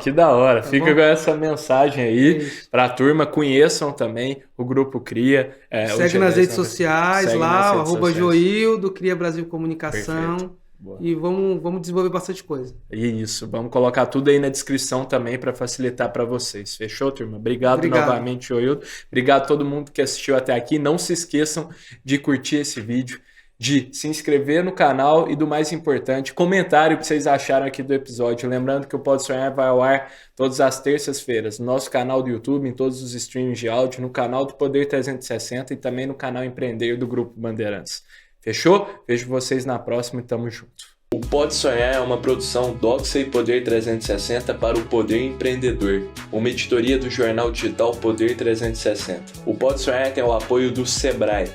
Que da hora. Fica com essa mensagem aí para a turma. Conheçam também o Grupo Cria. Segue nas redes sociais lá, @Joildo, Cria Brasil Comunicação. Perfeito. Boa. E vamos desenvolver bastante coisa. Isso, vamos colocar tudo aí na descrição também para facilitar para vocês. Fechou, turma? Obrigado novamente, Joildo. Obrigado a todo mundo que assistiu até aqui. Não se esqueçam de curtir esse vídeo, de se inscrever no canal e, do mais importante, comentário o que vocês acharam aqui do episódio. Lembrando que o Pode Sonhar vai ao ar todas as terças-feiras no nosso canal do YouTube, em todos os streams de áudio, no canal do Poder 360 e também no canal Empreender do Grupo Bandeirantes. Fechou? Vejo vocês na próxima e tamo junto. O Pode Sonhar é uma produção Doxa e Poder 360 para o Poder Empreendedor, uma editoria do jornal digital Poder 360. O Pode Sonhar tem o apoio do Sebrae.